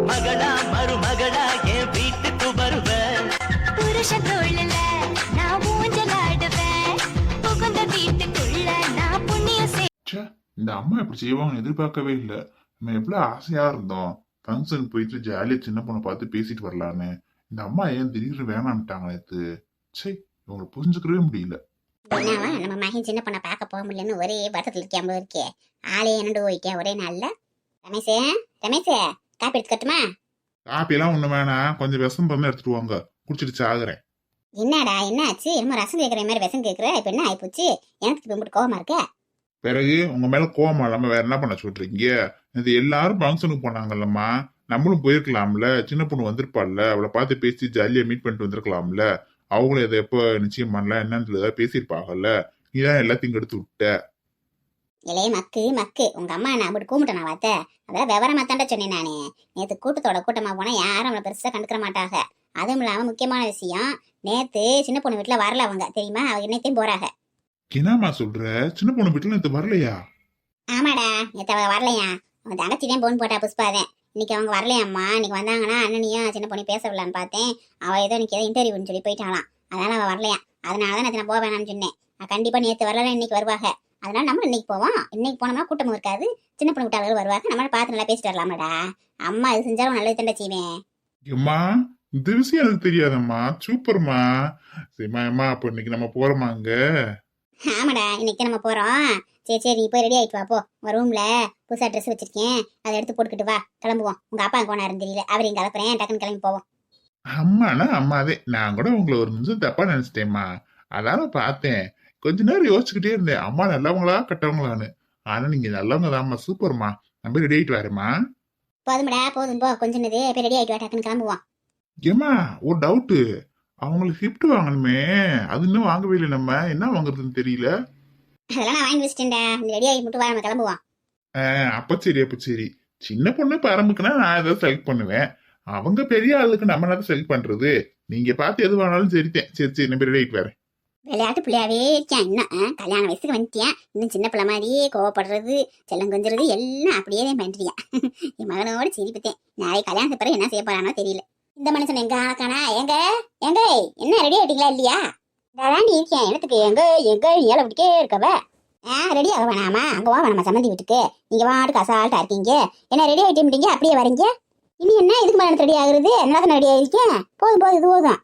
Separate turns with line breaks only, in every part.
மகளா மருமகளா என் வீட்டுக்கு வருவேன்.
புருஷ தோழல நான் ஊஞ்சலாடுவேன். புகுந்த வீட்டுக்குள்ள நான் புண்ணியம்
ச்சே, இந்த அம்மா இப்படி செய்வாங்கன்னு எதிர்பார்க்கவே இல்லை. நம்ம எவ்வளவு ஆசையா இருந்தோம் ஃபங்க்ஷன் போயிட்டு ஜாலியா சின்ன பொண்ணை பார்த்து பேசிட்டு வரலான்னு. இந்த அம்மா ஏன் திடீர்னு வேணான்ட்டாங்க நேத்து. சே, இவங்களை புரிஞ்சுக்கவே முடியல.
என்னவா நம்ம மகன் சின்ன பொண்ணை பார்க்க போக முடியலன்னு ஒரே வருத்தத்தில் இருக்காம இருக்கே. ஆளே என்னண்டு போய்க்கே ஒரே நாள்ல. ரமேஷே ரமேஷே, காப்பி எடுத்துக்கட்டுமா?
காப்பியெல்லாம் ஒண்ணு வேணாம், கொஞ்சம் விஷம் பண்ண எடுத்துட்டு வாங்க, குடிச்சிட்டு சாகுறேன்.
என்னடா என்ன ஆச்சு? என்னமோ ரசம் கேட்குற மாதிரி விஷம் கேட்குற. இப்போ என்ன ஆயிப்போச்சு? எனக்கு இப்போ மட்டும் கோவமா இருக்க?
பிறகு உங்க மேல கோவமா இல்லாம வேற என்ன பண்ண சொல்றீங்க? இது எல்லாரும் ஃபங்க்ஷனுக்கு போனாங்கல்லம்மா, நம்மளும் போயிருக்கலாம்ல. சின்ன பொண்ணு வந்திருப்பாள்ல, அவளை பார்த்து பேசி ஜாலியா மீட் பண்ணிட்டு வந்திருக்கலாம்ல. அவங்களும் இதை எப்ப நிச்சயம் பண்ணலாம் என்னன்னு ஏதாவது பேசியிருப்பாங்கல்ல. நீதான் எல்லாத்தையும் எடுத்து விட்ட.
இளைய மக்கு மக்கு, உங்க அம்மா நான் அப்படி கூப்பிட்டேன் நான் பார்த்த. அதெல்லாம் விவரமா தாண்டா சொன்னேன் நானே. நேற்று கூட்டத்தோட கூட்டமா போனா யாரும் அவளை பெருசா கண்டுக்கிற மாட்டாங்க. அதுவும் இல்லாம முக்கியமான விஷயம், நேத்து சின்ன பொண்ணு வீட்டுல வரல அவங்க, தெரியுமா? அவங்க என்னத்தையும் போறாங்க.
என்னம்மா சொல்ற? சின்ன பொண்ணு வீட்டுல நேத்து வரலையா?
ஆமாடா, நேற்று அவ வரலையா. அவன் தங்கச்சிதான் போன் போட்டா புஷ்பாதேன். இன்னைக்கு அவங்க வரலையாம்மா. இன்னைக்கு வந்தாங்கன்னா அண்ணனையும் சின்ன பொண்ணு பேச விடலான்னு பார்த்தேன். அவள் ஏதோ இன்னைக்கு ஏதோ இன்டர்வியூன்னு சொல்லி போயிட்டாலாம். அதனால அவள் வரலையா. அதனாலதான் நேற்று நான் போக வேணாம்னு சொன்னேன். கண்டிப்பா நேற்று வரல, இன்னைக்கு வருவாங்க. அதனால நம்ம இன்னைக்கு போவோம். இன்னைக்கு போனோம்னா கூட்டமும் இருக்காது, சின்ன பொண்ணு விட்டாளர்கள் வருவாங்க. நம்மள பார்த்து நல்லா பேசிட்டு வரலாமாடா. அம்மா இது செஞ்சாலும் நல்லது தண்டை செய்வேன்.
அம்மா, இந்த விஷயம் எனக்கு தெரியாதம்மா. சூப்பர்மா. சரிம்மா அம்மா, அப்போ இன்னைக்கு நம்ம போறோமாங்க?
ஆமாடா, இன்னைக்கு நம்ம போறோம். சரி சரி, நீ போய் ரெடி ஆயிட்டு வா. போ, ஒரு ரூம்ல புதுசா ட்ரெஸ் வச்சிருக்கேன், அதை எடுத்து போட்டுக்கிட்டு வா, கிளம்புவோம். உங்க அப்பா போனாருன்னு தெரியல, அவரையும் கலப்புறேன், டக்குன்னு கிளம்பி போவோம்.
அம்மானா அம்மாவே. நான் கூட உங்களை ஒரு நிமிஷம் தப்பா நினைச்சிட்டேம்மா. அதான பார்த்தேன். கொஞ்ச நேரம் யோசிச்சுக்கிட்டே இருந்தேன், அம்மா நல்லவங்களா கெட்டவங்களான்னு. ஆனா நீங்க நல்லவங்க தான்மா. சூப்பர்மா. நம்ம ரெடி ஆயிட்டு வரேம்மா.
போதும்டா போதும், போ கொஞ்சம் போய் ரெடி ஆயிட்டு வா, டக்குன்னு கிளம்புவோம்.
ஏம்மா, ஒரு டவுட்டு. அவங்களுக்கு கிஃப்ட் வாங்கணுமே, அது இன்னும் வாங்கவே இல்லை. நம்ம என்ன வாங்குறதுன்னு தெரியல.
அதெல்லாம் நான் வாங்கி வச்சுட்டேன்டா. நீ ரெடி ஆகி மட்டும் வா, நம்ம கிளம்புவோம்.
அப்ப சரி அப்ப சரி. சின்ன பொண்ணு பரம்புக்குன்னா நான் ஏதாவது செலக்ட் பண்ணுவேன். அவங்க பெரிய ஆளுக்கு நம்ம என்ன செலக்ட் பண்றது? நீங்க பார்த்து எது வேணாலும் சரித்தேன். சரி சரி, நம்ம ரெடி ஆயிட்டு வரேன்.
விளையாட்டு பிள்ளையாவே இருக்கேன். இன்னும் கல்யாண வயசுக்கு வந்துட்டேன். இன்னும் சின்ன பிள்ளை மாதிரியே கோவப்படுறது, செல்லம் கொஞ்சிறது எல்லாம் அப்படியே தான் பண்ணிட்டேன். என் மகனோட சிரிப்புத்தேன். நாளைக்கு கல்யாணத்துக்கு பிறகு என்ன செய்ய போறானோ தெரியல. இந்த மனுஷன் எங்க ஆக்கானா? எங்க எங்க என்ன ரெடி ஆயிட்டீங்களா இல்லையா? தாண்டி இருக்கேன். இடத்துக்கு எங்க எங்க ஏழை விட்டுக்கே இருக்கவ. ரெடி ஆக வேணாமா? அங்க வா, நம்ம சம்மந்தி வீட்டுக்கு. நீங்க வாட்டுக்கு அசால்ட்டா இருக்கீங்க. என்ன ரெடி ஆயிட்டு முடிங்க அப்படியே வரீங்க. இனி என்ன இதுக்கு மேலே ரெடி ஆகுறது? என்ன ரெடி ஆயிருக்கேன். போதும் போதும், இது போதும்.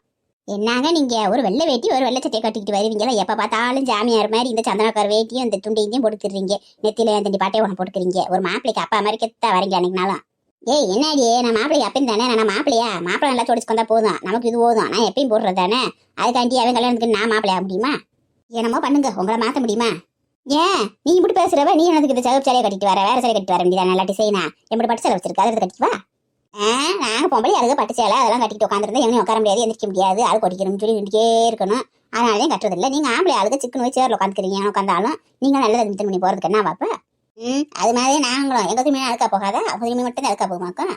என்னங்க நீங்க ஒரு வெள்ளை வேட்டி ஒரு வெள்ளை சட்டையை கட்டிக்கிட்டு வருவீங்களா? எப்ப பார்த்தாலும் ஜாமியார் மாதிரி இந்த சந்தனக்கார வேட்டியும் இந்த துண்டையும் போட்டுக்கிறீங்க. நெத்தில தண்டி பாட்டையை ஒன்று போட்டுக்கிறீங்க. ஒரு மாப்பிள்ளைக்கு அப்பா மாதிரி கெத்தா வரீங்க அன்னைக்குனாலும். ஏய் என்னடி, நான் மாப்பிள்ளைக்கு அப்பயும் தானே. நான் மாப்பிள்ளையா? மாப்பிள்ளை நல்லா சொடிச்சு வந்தா போதும், நமக்கு இது போதும். நான் எப்பயும் போடுறது தானே. அதுக்காண்டி அவன் கல்யாணத்துக்கு நான் மாப்பிள்ளையா முடியுமா? என்னமோ பண்ணுங்க, உங்களை மாற்ற முடியுமா? ஏன் நீ இப்படி பேசுறவ? நீ எனக்கு இந்த சிவப்பு சேலையை கட்டிட்டு வர, வேற சேலை கட்டிட்டு வர வேண்டியதான். நல்லா டிசைனா எப்படி பட்டு சேலை வச்சிருக்கா, அதை கட்டிட்டு வா. நாங்கள் பொம்பளை அதுக்கு பட்டு சேலை அதெல்லாம் கட்டிட்டு உட்காந்துருந்தா எங்கேயும் உட்கார முடியாது, எந்திரிக்க முடியாது. அது கொட்டிக்கணும்னு சொல்லி நின்றுக்கே இருக்கணும். அதனாலதான் கட்டுறதில்லை. நீங்க ஆம்பளை அதுக்கு சிக்கன் போய் சேரில் உட்காந்துக்கிறீங்க. உட்காந்தாலும் நீங்க நல்லது மித்தம் பண்ணி போறதுக்கு என்ன வாப்ப? அது மாதிரி நாங்களும் எங்க துணிமே அழுக்கா போகாத, அவங்க துணிமை மட்டும் தான் அழுக்கா போகுமாக்கும்.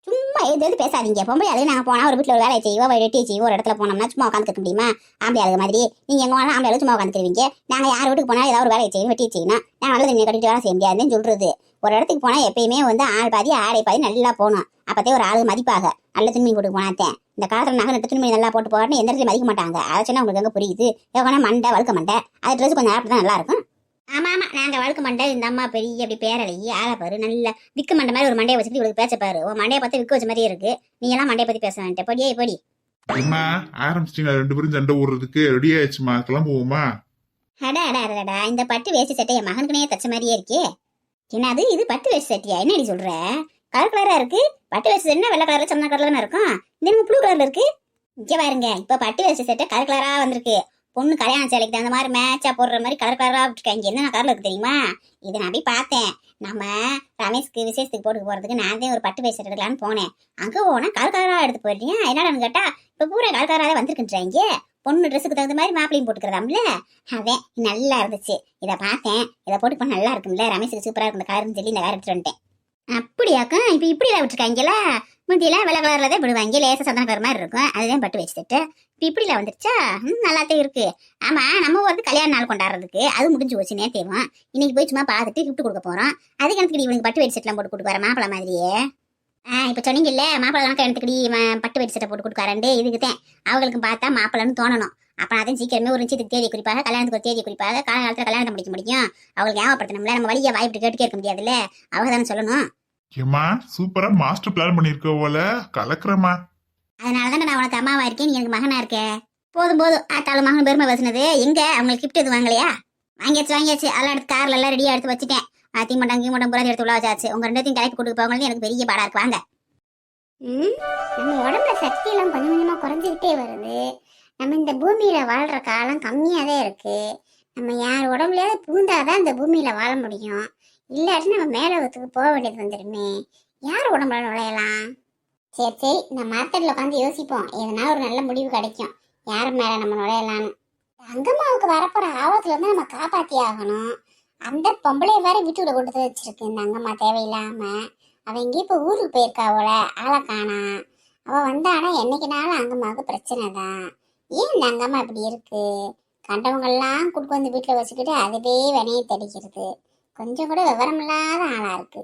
சும்மா எது பேசாதீங்க. பொம்பளை அதுக்கு நாங்கள் போனால் ஒரு வீட்டில் ஒரு வேலையை செய்வோம், ஒரு வெட்டியை செய்வோம். ஒரு இடத்துல போனோம்னா சும்மா உட்காந்துக்க முடியுமா? ஆம்பளை அதுக்கு மாதிரி நீங்க எங்க போனாலும் ஆம்பளை சும்மா உட்காந்துருவீங்க. நாங்கள் யார் வீட்டுக்கு போனால் ஏதாவது ஒரு வேலையை செய்யணும், வெட்டியை செய்யணும். நான் நல்லது துணியை கட்டிட்டு வேலை செய்ய முடியாதுன்னு சொல்றது. ஒரு இடத்துக்கு போனா எப்பயுமே ஆள் பாதி ஆடை பாதி நல்லா போகணும். அப்பதே ஒரு ஆளு மதிப்பாக. நல்ல துணிமணி போட்டு போனாத்தேன். இந்த காலத்துல நகை நட்டு துணிமணி நல்லா போட்டு போகாட்டின்னு எந்த இடத்துல மதிக்க மாட்டாங்க. அதை சொன்னா உங்களுக்கு எங்க புரியுது? எவ்வளோ மண்டை வழுக்க மண்டை, அது ட்ரெஸ் கொஞ்சம் நேரத்துல தான் நல்லா இருக்கும். ஆமா ஆமா, நாங்க வழுக்க மண்டை. இந்த அம்மா பெரிய அப்படி பேரலையே ஆளை பாரு, நல்ல விக்கு மண்டை மாதிரி ஒரு மண்டையை வச்சுட்டு இவளுக்கு பேச்ச பாரு. உன் மண்டையை பார்த்து விக்கு வச்ச மாதிரியே இருக்கு. நீ எல்லாம் மண்டையை பத்தி பேச வேண்டாம். படியே படி.
அம்மா, ஆரம்பிச்சிட்டீங்களா? ரெண்டு பேரும் சண்டை ஓடுறதுக்கு ரெடி ஆயிடுச்சுமா, கிளம்புவோமா?
அடா அடா அடடா, இந்த பட்டு வேஷ்டி சட்டை என் மகனுக்குனே தச்ச மாதிரியே இருக்கே. என்னது இது பட்டு வேஷ்டி சட்டியா? என்னடி சொல்ற? கலர் கலரா இருக்கு. பட்டு வேஷ்டி சட்டை வெள்ளை கலர்ல சந்தன கலர்ல தானே இருக்கும். இந்த ப்ளூ கலர்ல இருக்கு. இங்க பாருங்க, இப்ப பட்டு வேஷ்டி சட்டை கலர் கலரா வந்திருக்கு. பொண்ணு கல்யாண சேலைக்கு தகுந்த மாதிரி மேட்சா போடுற மாதிரி கலர் கலரா விட்டுருக்காங்க. என்ன கலர்ல இருக்கு தெரியுமா? இதை நான் போய் பார்த்தேன். நம்ம ரமேஷ்க்கு விசேஷத்துக்கு போட்டு போறதுக்கு நான் தான் ஒரு பட்டு வேஷ்டி எடுக்கலான்னு போனேன். அங்க போனா கலர் கலரா எடுத்து போயிட்டீங்க. என்னடான்னு கேட்டா இப்ப பூரா கலர் கலராக வந்திருக்குன்றாங்க. பொண்ணு ட்ரெஸ்ஸுக்கு தகுந்த மாதிரி மாப்பிளையும் போட்டுக்கிறதாம்ல. அதே நல்லா இருந்துச்சு. இதை பார்த்தேன். இதை போட்டு போனா நல்லா இருக்கும்ல, ரமேஷுக்கு சூப்பரா இருக்கும் இந்த கலர்னு சொல்லி இந்த கலர் எடுத்துட்டு வந்துட்டேன். அப்படியாக்கா? இப்ப இப்படி விட்டுருக்காங்களா? முந்தியெல்லாம் வெள்ளை கலர்ல தான் விடுவாங்க, லேசா சந்தன கலர் மாதிரி இருக்கும். அதுதான் பட்டு வச்சுட்டு இப்ப இப்படில வந்துருச்சா? நல்லாத்தான் இருக்கு. ஆமா, நம்ம வந்து கல்யாண நாள் கொண்டாடுறதுக்கு அது முடிஞ்சு போச்சு நேத்தேவும். இன்னைக்கு போய் சும்மா பார்த்துட்டு கிஃப்ட் கொடுக்க போறோம். அதுக்கு எனக்கு இவனுக்கு பட்டு வெடி செட்லாம் போட்டு கொடுக்க வர மாப்பிள்ள மாதிரியே. இப்ப சொன்னீங்கல்ல மாப்பிள்ளை கணக்கு பட்டு வெட்டி சட்டை போட்டு கொடுக்காரண்டு இதுக்குதான் அவங்களுக்கு பார்த்தா மாப்பிள்ளைன்னு தோணணும். அப்ப அதையும் சீக்கிரமே ஒரு நிச்சயத்துக்கு தேதி குறிப்பாக கல்யாணத்துக்கு ஒரு தேதி குறிப்பாக காலகாலத்துல கல்யாணத்தை முடிக்க முடியும். அவங்களுக்கு ஞாபகப்படுத்தணும்ல, நம்ம வழியா வாய்ப்பு கேட்டு கேட்க முடியாதுல்ல, அவங்க தானே சொல்லணும்.
ஏமா சூப்பரா மாஸ்டர் பிளான் பண்ணிருக்க போல, கலக்குறமா.
அதனாலதான் நான் உனக்கு அம்மாவா இருக்கேன், நீ எனக்கு மகனா இருக்க. போதும் ஆத்தாலும் மகன் பெருமை பேசுனது. எங்க அவங்களுக்கு கிஃப்ட் எதுவும் வாங்கலையா? வாங்கியாச்சு அதெல்லாம் எடுத்து கார்ல எல்லாம் ரெடியா எடுத்து வச்சுட்டேன். தீமட்டம் பூரா எடுத்து உள்ள வச்சாச்சு. உங்க ரெண்டையும் கிளப்பி கொடுக்க போகிறது எனக்கு பெரிய பாடா இருக்கு. வாங்க.
நம்ம உடம்புல சக்தி எல்லாம் கொஞ்சம் கொஞ்சமா குறைஞ்சிக்கிட்டே வருது. நம்ம இந்த பூமியில வாழ்ற காலம் கம்மியாதான் இருக்கு. நம்ம யார் உடம்புலயாவது பூந்தாதான் இந்த பூமியில வாழ முடியும். இல்லாட்டி நம்ம மேலோகத்துக்கு போக வேண்டியது வந்துடுமே. யார் உடம்புல நுழையலாம்? சரி இந்த மார்க்கெட்ல உட்காந்து யோசிப்போம், எதனா ஒரு நல்ல முடிவு கிடைக்கும். யார் மேல நம்ம நுழையலான்னு. அங்கம்மாவுக்கு வரப்போற ஆபத்துல இருந்து நம்ம காப்பாத்தி ஆகணும். அந்த பொம்பளை வேற வீட்டுல கொடுத்து வச்சிருக்கு இந்த அங்கம்மா தேவையில்லாம. அவ எங்கேயும் இப்ப ஊருக்கு போயிருக்கா அவள ஆளை காணா. அவ வந்தானா என்னைக்குனாலும் அங்கம்மாவுக்கு பிரச்சனை தான். ஏன் இந்த அங்கம்மா இப்படி இருக்கு? கண்டவங்க எல்லாம் குடுக்க வந்து வீட்டுல வச்சுக்கிட்டு அதுவே வினையை தடிக்கிறது. கொஞ்சம் கூட விவரம் இல்லாத ஆளா இருக்கு.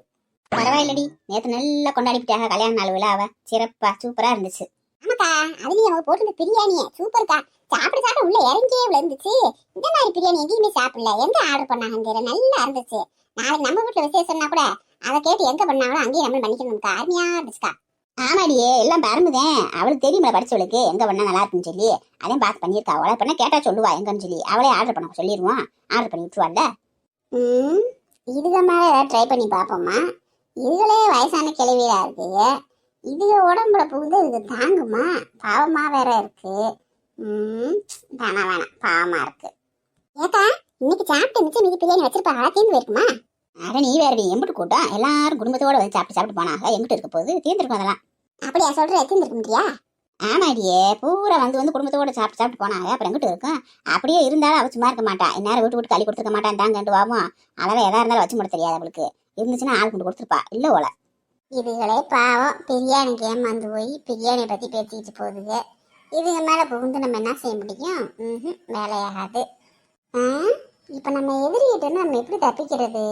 பரவாயில்லடி, நேற்று நல்லா கொண்டாடிவிட்டாங்க கல்யாண நாள் விழாவை. சிறப்பா சூப்பரா இருந்துச்சு.
ஆமாக்கா, அதுலயும் அவங்க போட்டு பிரியாணிய சூப்பர்க்கா. சாப்பிட உள்ள இறங்கியே விழுந்துச்சு. இந்த மாதிரி பிரியாணி எங்கேயுமே சாப்பிடல. எங்க ஆர்டர் பண்ணாங்க? நல்லா இருந்துச்சு. நாளைக்கு நம்ம வீட்டுல விசேஷம்னா கூட அதை கேட்டு எங்க பண்ணாங்களோ அங்கேயே நம்ம பண்ணிக்கணும்க்கா. அருமையா இருந்துச்சுக்கா.
ஆமாடியே, எல்லாம் பரம்புதேன். அவளுக்கு தெரியுமா படிச்சவளுக்கு எங்க பண்ணா நல்லா இருக்குன்னு சொல்லி அதையும் பார்த்து பண்ணியிருக்கா. அவளை பண்ண கேட்டா சொல்லுவா எங்கன்னு சொல்லி. அவளே ஆர்டர் பண்ண சொல்லிடுவான், ஆர்டர் பண்ணி விட்டுருவாள்ல.
இதுக மேல ஏதாவது ட்ரை பண்ணி பார்ப்போமா? இதுகளே வயசான கிளவியா இருக்கு. இதுக உடம்புல புகுந்து இது தாங்குமா? பாவமா வேற இருக்கு. வேணாம் பாவமா இருக்கு. ஏக்கா, இன்னைக்கு சாப்பிட்டு மிச்சம் மீதி பிரியாணி வச்சிருப்பாங்க, தீர்ந்து போயிருக்குமா?
அட நீ வேறடி, எம்பிட்டு கூட்டம் எல்லாரும் குடும்பத்தோட வந்து சாப்பிட்டு போனாங்க. எங்கிட்ட இருக்க போது தீர்ந்துருக்கும் அதெல்லாம்.
அப்படியா சொல்ற? தீர்ந்துருக்க முடியா?
ஆமாடியே, பூரா வந்து குடும்பத்தோட சாப்பிட்டு போனாங்க. அப்புறம் எங்கிட்ட இருக்கும்? அப்படியே இருந்தாலும் அவ சும்மா இருக்க மாட்டா. இந்நேரம் விட்டு களி கொடுத்துருக்க மாட்டான் கண்டு வாவும். அதெல்லாம் எதா இருந்தாலும் வச்சு முட தெரியாது அவளுக்கு. இருந்துச்சுன்னா ஆள் கொண்டு கொடுத்துருப்பா. இல்ல ஓல
இதுகளே பாவம் பிரியாணிக்கு ஏமாந்து போய் பிரியாணியை பத்தி பேசிக்கிட்டு போகுதுங்க. இதுங்க மேல புகுந்து நம்ம என்ன செய்ய முடியும்? வேலையாகாது. இப்ப நம்ம எதிரிகிட்ட நம்ம எப்படி தப்பிக்கிறது?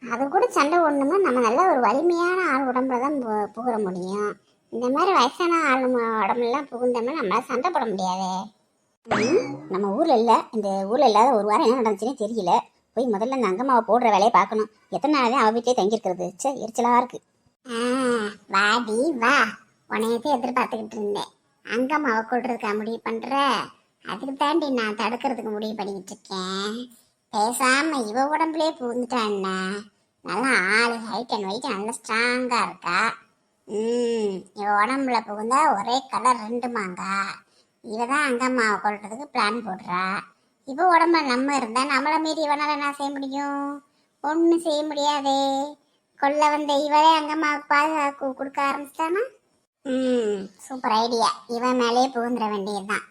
அது கூட சண்டை ஓடணும்னா நம்ம நல்ல ஒரு வலிமையான ஆள் உடம்புல தான் புகுற முடியும். இந்த மாதிரி வயசான ஆள் உடம்புலாம் புகுந்தோம்னா நம்மளால சண்டை போட முடியாது.
நம்ம ஊர்ல இல்ல, இந்த ஊர்ல இல்லாத ஒரு வாரம் என்ன நடந்துச்சுன்னே தெரியல. போய் முதல்ல அந்த அங்கம்மாவை போடுற வேலையை பார்க்கணும். எத்தனை நாள் தான் அவ வீட்டிலே தங்கியிருக்கிறது? சே, எரிச்சலா இருக்கு.
வாடி வா, உனையத்தை எதிர்பார்த்துக்கிட்டு இருந்தேன். அங்கம்மாவை கூட்டுறதுக்கா முடிவு பண்ற? அதுக்கு தாண்டி நான் தடுக்கிறதுக்கு முடிவு பண்ணிக்கிட்டு இருக்கேன். பேசாம இவ உடம்புலயே புகுந்துட்டான்னா நல்லா ஆளு ஹைட் அண்ட் வெயிட் நல்லா ஸ்ட்ராங்கா இருக்கா. இவ உடம்புல புகுந்தா ஒரே கலர் 2 மாங்காய். இவதான் அங்கம்மாவை கொள்றதுக்கு பிளான் போடுறா. இவ உடம்புல நம்ம இருந்தா நம்மள மீறி இவனால என்ன செய்ய முடியும்? ஒன்னும் செய்ய முடியாதே. கொல்ல வந்த இவளே அங்கம்மாவுக்கு பாதுகாப்பு கொடுக்க ஆரம்பிச்சிட்டானா? Super idea. இவன் மேலேயே புகுந்துட வேண்டியதுதான்.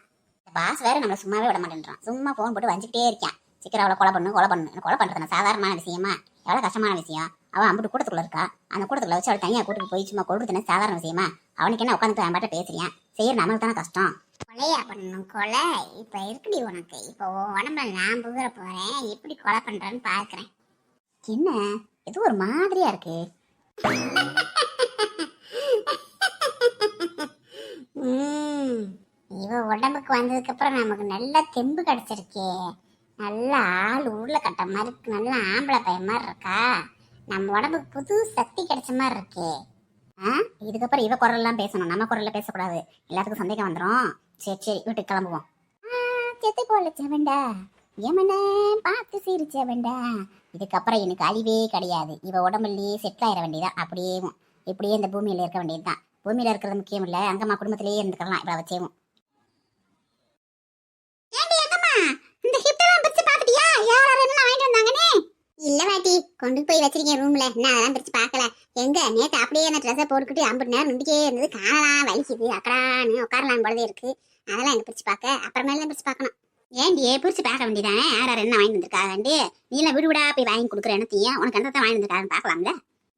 பாஸ் வேற நம்மள சும்மாவே விட மாட்டேன்றான். சும்மா போன் போட்டு வஞ்சிக்கிட்டே இருக்கான். சீக்கிரம் அவளை கொலை பண்றது சாதாரணமான விஷயமா? எவ்வளவு கஷ்டமான விஷயம். அவன் அம்பிட்டு கூட்டத்துக்குள்ள இருக்கா. அந்த கூட்டத்துக்குள்ள வச்சு அவள் தனியா கூட்டிட்டு போய் சும்மா கொள்றதுன்னு சாதாரண விஷயமா? அவனுக்கு என்ன உட்காந்து அவன்கிட்ட பேசுறியான்? செய்யற நம்மளுக்கு தானே கஷ்டம்.
கொலையா பண்ணணும் கொலை? இப்ப இருக்குடி உனக்கு. இப்போ உடம்புல நான் புகுற போறேன். எப்படி கொலை பண்றேன்னு பாக்குறேன்.
என்ன ஏதோ ஒரு மாதிரியா இருக்கு.
இவ உடம்புக்கு வந்ததுக்கு அப்புறம் நமக்கு நல்ல தெம்பு கிடைச்சிருக்கே. நல்ல ஆள் ஊர்ல கட்ட மாதிரி இருக்கு. நல்ல ஆம்பளை பையன் மாதிரி இருக்கா. நம்ம உடம்புக்கு புது சக்தி கிடைச்ச மாதிரி இருக்கே.
இதுக்கப்புறம் இவ குரல் எல்லாம் பேசணும், நம்ம குரல்ல பேசக்கூடாது. எல்லாத்துக்கும் சந்தேகம் வந்துடும். சரி வீட்டுக்கு கிளம்புவோம்.
செத்து போலச்ச வேண்டா,
ஏமண்ண பார்த்து சிரிச்ச வேண்டா. இதுக்கப்புறம் எனக்கு அழிவே கிடையாது. இவ உடம்புலயே செட்டில் ஆயிட வேண்டியதான். இப்படியே இந்த பூமியில இருக்க வேண்டியதுதான். பூமியில இருக்கிறது முக்கியம் இல்ல, அங்கம்மா குடும்பத்திலேயே இருந்துக்கலாம். இவ்வளவு வச்சேவும்.
இந்த ஹிப் எல்லாம் பிரிச்சு பாத்துட்டியா? யாராரு என்ன வாங்கிட்டு வந்தாங்கனே? இல்ல வாட்டி, கொண்டு போய் வச்சிருக்கேன் ரூம்ல. நான் அதெல்லாம் பிரிச்சு பார்க்கல. எங்க நேத்து அப்படியே அந்த ட்ரெஸ்ஸை போட்டுக்கிட்டு 50 நேரம் நின்றுட்டே இருந்தது. காணலாம் வலிக்குது. அக்கடான்னு உட்காரலாம் போலதே இருக்கு. அதெல்லாம் எனக்கு பிரிச்சு பார்க்க அப்புறமேல பிரிச்சு பார்க்கணும்.
ஏண்டியே பிரிச்சு பார்க்க வேண்டியதானே? யாராரு என்ன வாங்கிட்டு வந்திருக்காண்டி? நீ எல்லாம் வீடு வீடா போய் வாங்கி கொடுக்குற என்னத்தையும் உனக்கு என்னத்தான் வாங்கி வந்திருக்காருன்னு பார்க்கலாம்ல.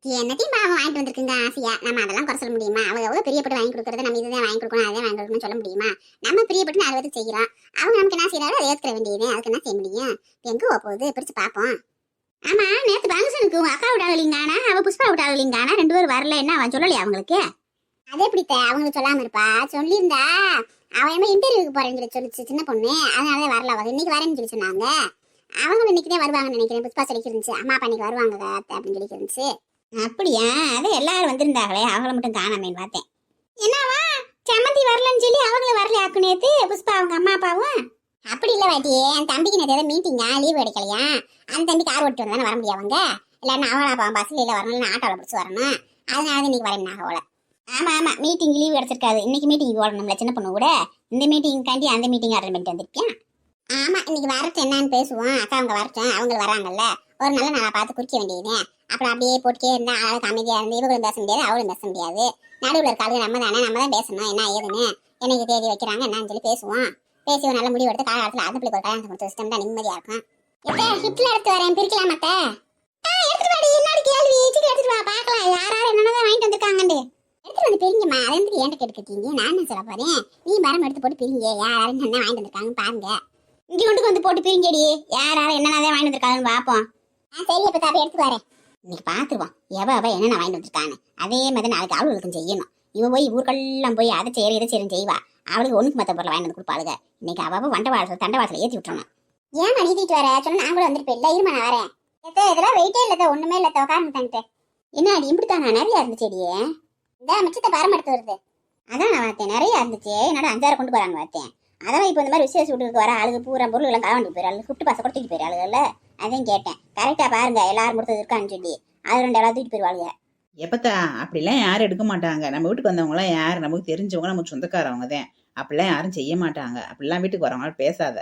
என்னத்தையும் பாவம் வாங்கிட்டு வந்திருக்குங்க ஆசையா. நம்ம அதெல்லாம் குறை சொல்ல முடியுமா? அவங்க எவ்வளவு பிரியப்பட்டு வாங்கி கொடுக்கறது. நம்ம இதுதான் வாங்கி கொடுக்கணும், அதே வாங்கி கொடுக்கணும்னு சொல்ல முடியுமா? நம்ம பிரியப்பட்டு 40 செய்யறோம். அவங்க நமக்கு என்ன செய்யறாரோ அதை ஏற்க வேண்டியது. அதுக்கு என்ன செய்ய முடியும்? எங்க போகுது? பிரிச்சு பார்ப்போம்.
ஆமா நேத்து ஃபங்க்ஷனுக்கு உங்க அக்கா விடாதலிங்கானா அவ புஷ்பா விடாதலிங்கானா 2 பேரும் வரல என்ன அவன் சொல்லலையா அவங்களுக்கு?
அது எப்படி அவங்களுக்கு சொல்லாம இருப்பா, சொல்லியிருந்தா அவன் என்ன இன்டர்வியூக்கு போறேன்னு சொல்லி சொல்லிச்சு சின்ன பொண்ணு, அதனாலதான் வரல. அவங்க இன்னைக்கு வரேன்னு சொல்லி சொன்னாங்க. அவங்க இன்னைக்குதான் வருவாங்கன்னு நினைக்கிறேன். புஷ்பா சொல்லிக்கு இருந்துச்சு, அம்மா அப்பா இன்னைக்கு வருவாங்க அத்தை அப்படின்னு சொல்லி இருந்துச்சு.
அப்படியா? அது எல்லாரும் வந்திருந்தாங்களே, அவங்கள மட்டும் காணாமேன்னு பார்த்தேன். என்னவா சம்மந்தி வரலன்னு சொல்லி அவங்களும் வரல ஆக்கு நேத்து புஷ்பா அவங்க அம்மா அப்பாவும்?
அப்படி இல்ல வாட்டி, என் தம்பிக்கு நேற்று ஏதோ மீட்டிங்கா, லீவ் கிடைக்கலையா, அந்த தம்பி கார் ஓட்டு வந்தானே வர முடியும். அவங்க இல்லைன்னா அவளா அப்பா பஸ்ல இல்ல வரணும், ஆட்டோல பிடிச்சி வரணும். அதனால இன்னைக்கு வரேன் அவளை.
ஆமா ஆமா, மீட்டிங் லீவ் கிடைச்சிருக்காது. இன்னைக்கு மீட்டிங் ஓடணும்ல சின்ன பொண்ணு கூட. இந்த மீட்டிங் காண்டி அந்த மீட்டிங் அட்டன் பண்ணிட்டு வந்திருக்கேன்.
ஆமா, இன்னைக்கு வரட்டும் என்னன்னு பேசுவோம். அக்கா அவங்க வரட்டும், அவங்க வராங்கல்ல, ஒரு நல்ல நாளா பார்த்து குறிக்க வேண்டியது. அப்புறம் அப்படியே போட்டுக்கே இருந்தா ஆளுக்கு அமைதியா இருந்து இவங்களும் பேச முடியாது, அவளும் பேச முடியாது. நடுவில் இருக்காது நம்ம தானே, நம்ம தான் பேசணும் என்ன ஏதுன்னு. எனக்கு தேதி வைக்கிறாங்க என்னன்னு சொல்லி பேசுவோம். பேசி ஒரு நல்ல முடிவு எடுத்து காலத்துல அது பிள்ளைக்கு ஒரு கல்யாணத்தை கொடுத்து வச்சுட்டா நிம்மதியா இருக்கும். எப்ப ஹிட்ல எடுத்து வரேன், பிரிக்கலாம் மத்த
எடுத்துட்டு வாடி, என்னோட கேள்வி எடுத்துட்டு வா பாக்கலாம். யாராரு என்னதான் வாங்கிட்டு வந்திருக்காங்கன்னு
எடுத்துட்டு வந்து பிரிங்கம்மா. அது வந்து ஏன்ட்ட கேட்டுக்கிட்டீங்க, நான் என்ன சொல்ல போறேன். நீ மரம் எடுத்து போட்டு பிரிங்க, யாரும் என்ன வாங்கிட்டு வந்திருக்காங்க பாருங்க.
இங்க கொண்டு வந்து போட்டு பிரிங்கடி, யாராரு என்னதான் வாங்கிட்டு வந்திருக்காங்கன்னு பாப்போம்.
சரி அப்ப தாப்பி எடுத்து வரேன்.
இன்னைக்கு பாத்துருவோம் அவ என்னென்ன வாங்கிட்டு வந்திருக்கான்னு. அதே மாதிரி நாளைக்கு அவளுக்கும் செய்யணும். இவ போய் ஊருக்கெல்லாம் போய் அதை செய்யற இதை செய்யணும் செய்வா. அவளுக்கு ஒண்ணுக்கு மத்த பொருளை வாங்கிட்டு வந்து கொடுப்பாளுங்க. இன்னைக்கு அவ தண்டவாளத்துல ஏற்றி விட்டுறணும்.
ஏன் மணி தீட்டு வர சொன்னா நான் கூட வந்துருப்பேன். இல்ல இருமா நான் வரேன். இதெல்லாம் வெயிட்டே இல்ல, ஒண்ணுமே இல்ல, உட்கார்ந்து.
என்ன அடி இப்படித்தான் நிறைய இருந்துச்சேடியே.
இந்த மிச்சத்தை பரம் எடுத்து வருது.
அதான் நான் பார்த்தேன் நிறைய இருந்துச்சு. என்னோட 5-6 கொண்டு போறாங்க பார்த்தேன். அதெல்லாம் இப்போ இந்த மாதிரி விசேஷ வீட்டுக்கு வர ஆளுக்கு பூரா பொருள் எல்லாம் கலவாண்டி போயிரு, கூப்பிட்டு பாச கூட தூக்கி போயிரு. அதையும் கேட்டேன். கரெக்டா பாருங்க எல்லாரும் கொடுத்தது இருக்கான்னு சொல்லி அது 2 எல்லாம் தூக்கிட்டு போயிருவாளுங்க.
எப்பத்தா அப்படிலாம் யாரும் எடுக்க மாட்டாங்க. நம்ம வீட்டுக்கு வந்தவங்களாம் யார் நமக்கு தெரிஞ்சவங்க, நமக்கு சொந்தக்காரவங்க தான். அப்படிலாம் யாரும் செய்ய மாட்டாங்க. அப்படிலாம் வீட்டுக்கு வரவங்க பேசாத.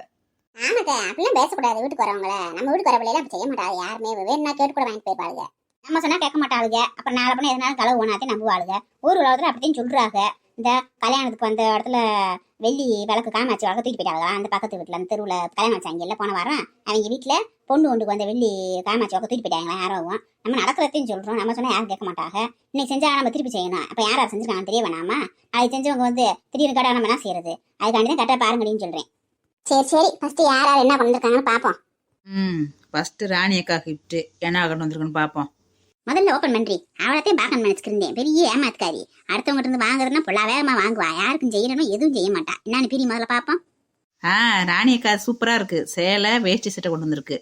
ஆமாக்கா, அப்படிலாம் பேசக்கூடாது. வீட்டுக்கு வரவங்கள நம்ம வீட்டுக்கு வர பிள்ளைலாம் அப்படி செய்ய மாட்டாங்க. யாருமே வேணும்னா கேட்டு கூட வாங்கிட்டு போயிருப்பாளுங்க.
நம்ம சொன்னா கேட்க மாட்டாளுங்க. அப்புறம் நாளை பண்ண எதனாலும் களவு ஓனாத்தையும் நம்புவாளுங்க. ஊர் உலகத்துல அப்படித்தான் சொல்றாங்க. இந்த கல்யாணத்துக்கு வந்த இடத்துல வெள்ளி விளக்கு காமாட்சி வளர்க்க தூக்கி போயிட்டாங்க. அந்த பக்கத்து வீட்டுல அந்த தெருவில் கல்யாணம் வச்சாங்க எல்லாம் போன வாரம். அவங்க வீட்டுல பொண்ணு ஒன்றுக்கு வந்த வெள்ளி காமாட்சி வளர்க்க தூக்கி போயிட்டாங்க. யாரும் நம்ம நடக்கிறதையும் சொல்றோம். நம்ம சொன்னா யாரும் கேட்க மாட்டாங்க. இன்னைக்கு செஞ்சா நம்ம திருப்பி செய்யணும். அப்ப யாராவது செஞ்சிருக்காங்க தெரிய வேணாமா? அது செஞ்சவங்க வந்து திடீர்னு கடை நம்ம என்ன செய்யறது? அதுக்காண்டி தான் கரெக்டாக பாருங்கன்னு சொல்றேன்.
சரி ஃபர்ஸ்ட் யார் என்ன பண்ணிருக்காங்கன்னு பாப்போம்.
ஃபர்ஸ்ட் ராணி அக்கா கிஃப்ட் என்ன ஆகணும் வந்திருக்குன்னு பாப்போம்.
முதல்ல ஓப்பன் பண்றி அவளத்தையும் பார்க்கணும் நினைச்சுக்கிருந்தேன். பெரிய ஏமாத்துக்காரி. அடுத்தவங்க இருந்து வாங்குறதுன்னா பொல்லா வேகமா வாங்குவா. யாருக்கும் செய்யணும் எதுவும் செய்ய மாட்டா. என்னன்னு பிரி முதல்ல பாப்போம்.
ராணி அக்கா சூப்பரா இருக்கு. சேலை வேஷ்டி சட்டை கொண்டு வந்திருக்கு.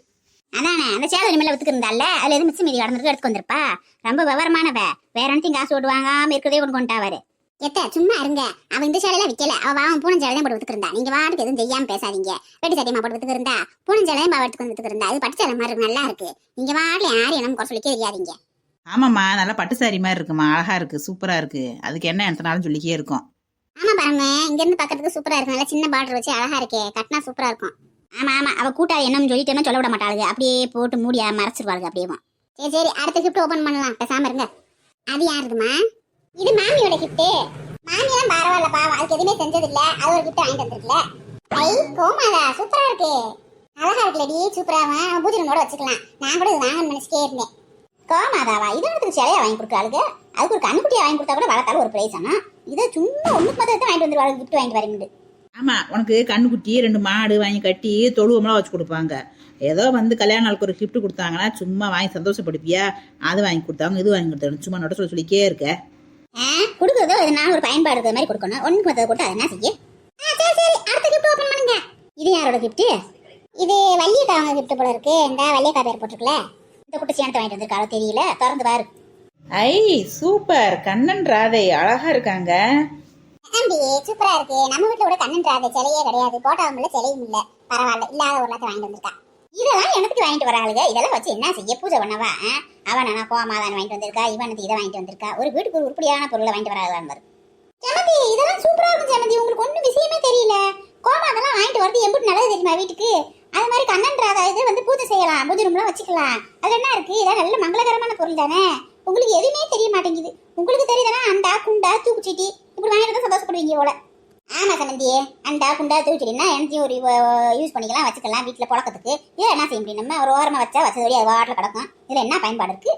அதானே அந்த சேலை மேல வித்துக்கிருந்தால அதுல எது மிச்சம் மீதி கடந்திருக்கு எடுத்து வந்திருப்பா. ரொம்ப விவரமானவ. வேற என்னத்தையும் காசு ஓட்டு வாங்காம இருக்கிறதே கொண்டு கொண்டாவாரு.
எத்த சும்மா இருங்க. அவ இந்த சேலையெல்லாம் விக்கல. அவ வாவன் பூனஞ்சாலை தான் போட்டு வித்துக்கிருந்தா. நீங்க வாட்டுக்கு எதுவும் செய்யாம பேசாதீங்க. வெட்டி சட்டியமா போட்டு வித்துக்கிருந்தா, பூனஞ்சாலையும் பாவ எடுத்து வித்துக்கிருந்தா. அது பட்டு சேலை மாதிரி இருக்கு, நல்லா இருக்கு. நீங்க வாட்டுல யாரும் என்ன குறை சொல்லிக்க தெரியாதீங்க.
ஆமாம்மா, நல்லா பட்டு சாரி மாதிரி இருக்குமா, அழகா இருக்கு, சூப்பரா இருக்கு. அதுக்கு என்ன எத்தனாலும் சொல்லிக்கே இருக்கும்.
ஆமா பாருங்க, இங்க இருந்து பாக்கிறதுக்கு சூப்பரா இருக்கு. நல்லா சின்ன பார்டர் வச்சு அழகா இருக்கே, கட்டினா சூப்பரா இருக்கும்.
ஆமா ஆமா, அவ கூட்டாது என்னன்னு சொல்லிட்டேன்னு சொல்ல விட மாட்டாளுங்க. அப்படியே போட்டு மூடியா மறைச்சிருவாளுங்க அப்படியே.
சரி அடுத்த கிஃப்ட் ஓபன் பண்ணலாம், பேசாம இருங்க. அது யாருதுமா? இது மாமியோட கிஃப்ட். மாமியெல்லாம் பரவாயில்லப்பா, அதுக்கு எதுவுமே செஞ்சது இல்ல. அது ஒரு கிஃப்ட் வாங்கிட்டு வந்திருக்குல. ஐ கோமாதா, சூப்பரா இருக்கு, அழகா இருக்குல்லடி. சூப்பராவா பூஜை ரூமோட வச்சுக்கலாம். நான் கூட இது வாங்கன்னு நினைச்சிட்டே இருந்தேன்.
கோமாதாவா இதற்கு சிலையா வாங்கி கொடுக்காளுங்க. அதுக்கு ஒரு கண்ணுக்குட்டியா வாங்கி கொடுத்தா கூட வளர்த்தாலும் ஒரு பிரைஸ். ஆனா இதை சும்மா ஒண்ணுக்கு மொத்தத்தை வாங்கிட்டு வந்துருவாங்க. கிஃப்ட் வாங்கிட்டு வரீங்க.
ஆமா, உனக்கு கண்ணுக்குட்டி 2 மாடு வாங்கி கட்டி தொழுவமெல்லாம் வச்சு கொடுப்பாங்க. ஏதோ வந்து கல்யாண நாளுக்கு ஒரு கிஃப்ட் கொடுத்தாங்கன்னா சும்மா வாங்கி சந்தோஷப்படுப்பியா? அது வாங்கி கொடுத்தாங்க, இது வாங்கி கொடுத்தாங்க, சும்மா நோட்ட சொல்லிக்கே இருக்க.
கொடுக்குறதோ எதனால ஒரு பயன்பாடு இருக்கிற மாதிரி கொடுக்கணும். ஒண்ணுக்கு மொத்தத்தை கொடுத்து அதை என்ன செய்ய?
சரி அடுத்த கிஃப்ட் ஓபன் பண்ணுங்க.
இது யாரோட கிஃப்ட்?
இது வள்ளியக்கா அவங்க கிஃப்ட் போல இருக்கு. இந்த வள்ளியக்கா பேர் போட்டுருக்குல.
இந்த குட்டி சேனத்தை வாங்கிட்டு வந்திருக்காளோ தெரியல. திறந்து பாரு.
ஐ சூப்பர், கண்ணன் ராதை அழகா இருக்காங்க.
ஆண்டி சூப்பரா இருக்கு. நம்ம வீட்டுல கூட கண்ணன் ராதை சிலையே கிடையாது. போட்டாவும் இல்ல சிலையும் இல்ல. பரவாயில்ல, இல்லாத ஒரு லட்சம் வாங்கிட்டு வந்திருக்கா.
இதெல்லாம் எனக்கு வாங்கிட்டு வராளுங்க. இதெல்லாம் வச்சு என்ன செய்ய? பூஜை பண்ணவா? அவன் நானா கோமாதான் வாங்கிட்டு வந்திருக்கா, இவனுக்கு இதை வாங்கிட்டு வந்திருக்கா. ஒரு வீட்டுக்கு ஒரு உருப்படியான பொருளை வாங்கிட்டு வராது. ஜமதி இதெல்லாம் சூப்பரா இருக்கும். ஜமதி உங்களுக்கு ஒன்றும் விஷயமே தெரியல. கோமா அதெல்லாம் வாங்கிட்டு வரது எப்படி நல்லது தெரியுமா வீட்டுக்கு? அது மாதிரி கண்ணன் ராதா இது வந்து பூஜை செய்யலாம், பூஜை ரூம்லாம் வச்சுக்கலாம். அதுல என்ன இருக்கு? இதெல்லாம் நல்ல மங்களகரமான பொருள் தானே. உங்களுக்கு எதுவுமே தெரிய மாட்டேங்குது. உங்களுக்கு தெரியுதானே? அண்டா குண்டா தூக்குச்சிட்டி இப்படி வாங்கிட்டு சந்தோஷப்படுவீங்க போல. ஆமா சமந்தியே, அண்டா குண்டா தூக்குச்சிட்டின்னா எனத்தையும் ஒரு யூஸ் பண்ணிக்கலாம், வச்சுக்கலாம் வீட்டுல புழக்கத்துக்கு. இதில் என்ன செய்ய முடியும்? நம்ம ஒரு ஓரமா வச்சா வச்சதோடய அது வாட்டில் கிடக்கும். இதுல என்ன பயன்பாடு இருக்கு?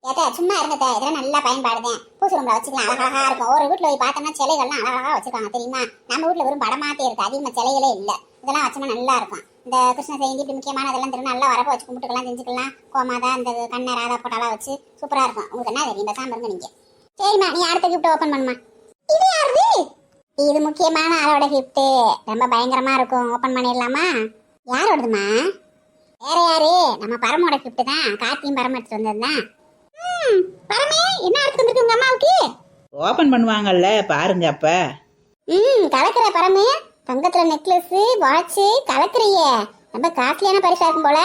ஏதா சும்மா இருங்க. இதெல்லாம் நல்லா பயன்பாடுதான். பூசை ரூம்ல வச்சுக்கலாம், அழகா இருக்கும். ஒரு வீட்டுல போய் பார்த்தோம்னா சிலைகள்லாம் அழகா வச்சிருக்காங்க தெரியுமா? நம்ம வீட்டுல வெறும் படமாத்தே இருக்கு, அதிகமா சிலைகளே இல்ல. இதெல்லாம் வச்சோம்னா நல்லா இருக்கும். இந்த கிருஷ்ண ஜெயந்தி இப்படி முக்கியமானதெல்லாம் தெரியும், நல்லா வரப்ப வச்சு கும்பிட்டுக்கலாம், செஞ்சுக்கலாம். கோமாதா இந்த கண்ணை ராதா போட்டாலாம் வச்சு சூப்பரா இருக்கும். உங்களுக்கு என்ன தெரியும், பேசாம இருங்க நீங்க. சரிம்மா, நீ அடுத்த கிஃப்ட் ஓபன் பண்ணுமா. இது யாரு? இது முக்கியமான ஆளோட கிஃப்ட், ரொம்ப பயங்கரமா இருக்கும். ஓபன் பண்ணிடலாமா? யாரோடதுமா? வேற யாரு, நம்ம பரமோட கிஃப்ட் தான். கார்த்தியும் பரம் எடுத்துட்டு வந்ததுதான். பரமே, என்ன எடுத்து வந்திருக்கு உங்க அம்மாவுக்கு?
ஓப்பன் பண்ணுவாங்கல்ல, பாருங்க அப்ப.
கலக்குற பரமே, தங்கத்துல நெக்லஸ் வாட்ச் கலக்குறிய, ரொம்ப காஸ்ட்லியான பரிசா இருக்கும் போல.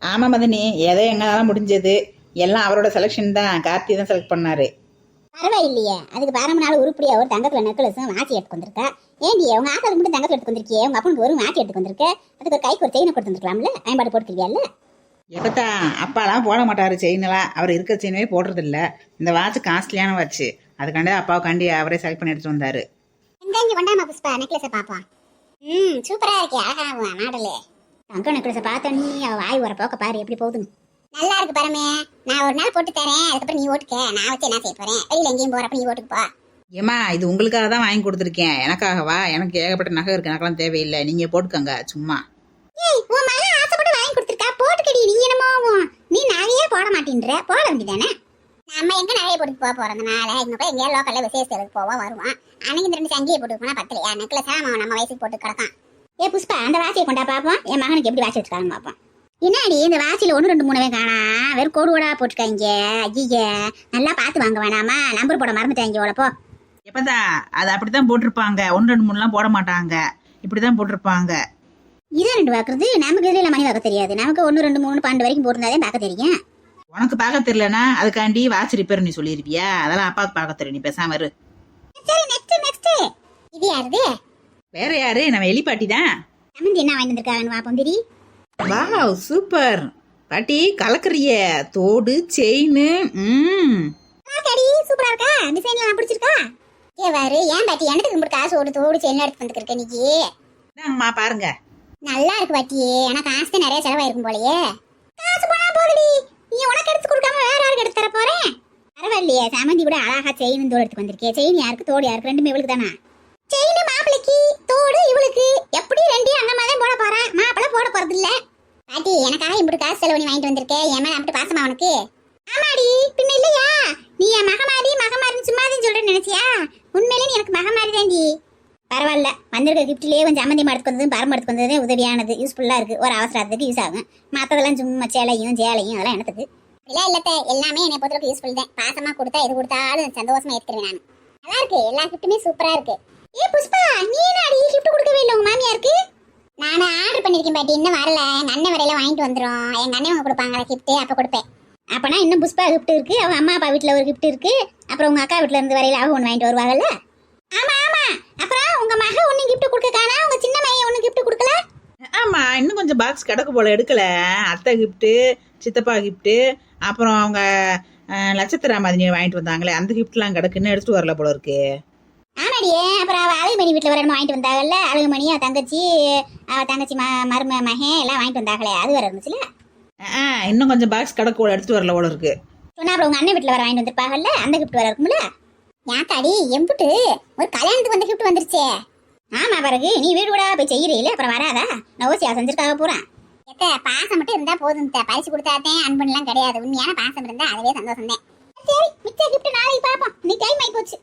ஆமா மதனி, ஏதோ எங்களால முடிஞ்சது. எல்லாம் அவரோட செலெக்ஷன் தான். கார்த்தி தான் செலக்ட் பண்ணாரு.
பரவாயில்லையே, அதுக்கு பரமனால உருப்படியா ஒரு தங்கத்துல நெக்லஸும் வாட்சி எடுத்து வந்திருக்கா. ஏண்டி உங்க ஆத்தாளுக்கு மட்டும் தங்கத்துல எடுத்து வந்திருக்கியே, உங்க அப்பனுக்கு ஒரு வாட்சி எடுத்து வந்திருக்க, அதுக்கு ஒரு கைக்கு ஒரு செயினை கொடுத்து வந்திருக்கலாம்ல, பயன்பாடு போட்டுக்கிறியால.
எப்பத்தா அப்பாலாம் போட மாட்டாரு செயினெல்லாம். அவர் இருக்கிற செயினவே போடுறது இல்ல. இந்த வாட்ச் காஸ்ட்லியான வாட்ச், அதுக்காண்டி அப்பாவுக்காண்டி அவரே செலக்ட் பண்ணி எடுத்து வந்தாரு.
இங்க கொண்டாமா புஷ்பா, நெக்லஸை பாப்பா. சூப்பரா இருக்கே, அழகா மாடலு. தங்க நெக்லஸை பார்த்தோன்னே அவ வாய் வர போக்க பாரு எப்படி போகுதுன்னு. நல்லா இருக்கு பரமே, நான் ஒரு நாள் போட்டு தரேன், அதுக்கப்புறம் நீ ஓட்டுக்க. நான் வச்சு என்ன செய்ய போறேன், வெளியில எங்கேயும் போறப்ப நீ ஓட்டுக்கு போ.
ஏமா, இது உங்களுக்காக தான் வாங்கி கொடுத்துருக்கேன். எனக்காகவா? எனக்கு ஏகப்பட்ட நகை இருக்கு, எனக்கெல்லாம் தேவையில்லை. நீங்க போட்டுக்கங்க சும்மா.
ஏய், உன் மகன் ஆசைப்பட்டு வாங்கி கொடுத்துருக்கா, போட்டுக்கடி. நீ என்னமோ நீ நகையே போட மாட்டேன்ற, போட வேண்டியதானே. நம்ம எங்க நகையை போட்டு போக போறதுனால இங்க போய் எங்கேயா லோக்கல்ல விசேஷத்துக்கு போவா வருவான். அன்னைக்கு இந்த 2 சங்கியை போட்டு போனா பத்தலையா, நெக்லஸா நம்ம வயசுக்கு போட்டு கிடக்கான். ஏ புஷ்பா, அந்த வாட்சியை கொண்டா பாப்போம், என் மகனுக்கு எப்படி வாட்சி வச்சுக்கான்னு பாப்போம். என்னடி இந்த வாட்சியில 1 2 3 காணா, வெறும் கோடு கோடா போட்டுருக்காங்க. ஐய, நல்லா பார்த்து வாங்க வேணாமா, நம்பர் போட மறந்துட்டாங்க உழப்போ.
எப்பதா அது அப்படித்தான் போட்டிருப்பாங்க. 1 2 3 போட மாட்டாங்க, இப்படிதான் போட்டிருப்பாங்க.
இதை 2 பார்க்கறது நமக்கு இதுல மணி பார்க்க தெரியாது. நமக்கு 1 2 3 12 வரைக்கும் போட்டிருந்தாதே பார்க்க தெரியும்.
உனக்கு பார்க்க தெரியலனா அதுக்காண்டி வாட்ச் ரிப்பேர் நீ சொல்லிருப்பியா? அதெல்லாம் அப்பாவுக்கு பார்க்க தெரியும், நீ பேசாம இரு.
சரி, நெக்ஸ்ட் இது யாருது?
வேற யாரு, நம்ம எலிப்பாட்டி தான்.
சமந்தி என்ன வாங்கி வந்திருக்காங்கன்னு பாப்போம். திரி
வாவ், சூப்பர் பாட்டி, கலக்குறிய தோடு செயின்.
கடி சூப்பரா இருக்கா, டிசைன்லாம் பிடிச்சிருக்கா? ஏ வாரு, ஏன் பாட்டி எனக்கு கும்பிட்டு காசு ஒரு தோடு செயின் எடுத்து வந்துருக்க நீ?
அம்மா பாருங்க,
நல்லா இருக்கு பாட்டி, ஆனா காசு தான் நிறைய செலவாயிருக்கும் போலயே. காசு போனா போகுடி, நீ உனக்கு எடுத்து கொடுக்காம வேற யாருக்கு எடுத்து தர போறேன்? பரவாயில்லையே, சமந்தி கூட அழகா செயின் தோடு எடுத்து வந்திருக்கே. செயின் யாருக்கு, தோடு யாருக்கு? ரெண்டுமே இவளுக்கு தானா? செயின் மாப்பிளைக்கு, தோடு இவளுக்கு. எப்படி 2 அண்ணன் தான் போட போறா, மாப்பிள்ளை போட போறது இல்ல. பாட்டி, எனக்காக இப்படி காசு செலவு பண்ணி வாங்கிட்டு வந்திருக்கேன். என் மேல அப்படி பாசமா உனக்கு? ஆமாடி, பின்ன இல்லையா? நீ என் மகமாரின்னு சும்மாதான் சொல்றேன்னு நினைச்சியா? உண்மையிலே நீ எனக்கு மகமாரி தாண்டி. பரவாயில்ல, வந்திருக்க கிஃப்ட்லயே கொஞ்சம் அம்மந்தி மரத்துக்கு வந்ததும் பரம எடுத்துக்கு வந்ததே உதவியானது, யூஸ்ஃபுல்லா இருக்கு. ஒரு அவசரத்துக்கு யூஸ் ஆகும். மற்றதெல்லாம் சும்மா சேலையும் அதெல்லாம் எனக்கு இல்ல இல்லத்த, எல்லாமே என்னை பொறுத்தவரைக்கும் யூஸ்ஃபுல் தான். பாசமா கொடுத்தா எது கொடுத்தாலும் சந்தோஷமா எடுத்துருவேன் நான். நல்லா இருக்கு, எல்லா கிஃப்ட்டுமே சூப்பரா இருக்கு. ஏ புஷ்பா, நீ என்னடி கிஃப்ட் கொடுக்கவே இல்லை உங்க மாமியாருக்கு? நானும் ஆர்டர் பண்ணிருக்கேன் பாட்டி, இன்னும் வரல. எங்க அண்ணன் வரையில வாங்கிட்டு வந்துடும். எங்க அண்ணன் கொடுப்பாங்க கிஃப்ட், அப்ப கொடுப்பேன். அப்பனா இன்னும் புஷ்பா கிஃப்ட் இருக்கு, அவங்க அம்மா அப்பா வீட்டுல ஒரு கிஃப்ட் இருக்கு, அப்புறம் உங்க அக்கா வீட்டுல இருந்து வரையில அவங்க ஒன்று வாங்கிட்டு வருவாங்கல்ல. ஆமா ஆமா, அப்புறம் உங்க மக ஒன்னும் கிஃப்ட் கொடுக்க காணா, உங்க சின்ன மையன் ஒன்னும் கிஃப்ட் கொடுக்கல.
ஆமா, இன்னும் கொஞ்சம் பாக்ஸ் கிடக்கு போல, எடுக்கல. அத்தை கிஃப்ட், சித்தப்பா கிஃப்ட், அப்புறம் அவங்க நட்சத்திர மாதிரி வாங்கிட்டு வந்தாங்களே, அந்த கிஃப்ட்லாம் கிடக்குன்னு எடுத்துட்டு வரல போல இருக்கு.
ஆமாடியே, அப்புறம் அவ அழகுமணி வீட்டுல வர வாங்கிட்டு வந்தாங்கல்ல, அழகுமணி அவ தங்கச்சி மரும மகன் எல்லாம் வாங்கிட்டு வந்தாங்களே, அது வர இருந்துச்சுல.
இன்னும் கொஞ்சம் பாக்ஸ் கிடக்கு போல, எடுத்துட்டு வரல போல இருக்கு.
சொன்னா அப்புறம் உங்க அண்ணன் வீட்டுல வர வாங்கிட்டு வந்திருப்பாங்கல்ல, அந்த கிஃப்ட் வர இருக்கும்ல. யாத்தாடி எம்புட்டு ஒரு கல்யாணத்துக்கு வந்த கிஃப்ட் வந்துருச்சே. ஆமா, பிறகு நீ வீடு கூட போய் செய்யறீல, அப்புறம் வராதா? நோசியா செஞ்சிருக்காக போறேன். பாசம் மட்டும் இருந்தா போதும், பரிசு கொடுத்தாத்தேன் அன்புலாம் கிடையாது. உண்மையான பாசம் இருந்தா அதுவே சந்தோஷம் தான். சரி, மிச்ச கிஃப்ட் நாளைக்கு பாப்போம், நீ டைம் ஆகி போச்சு.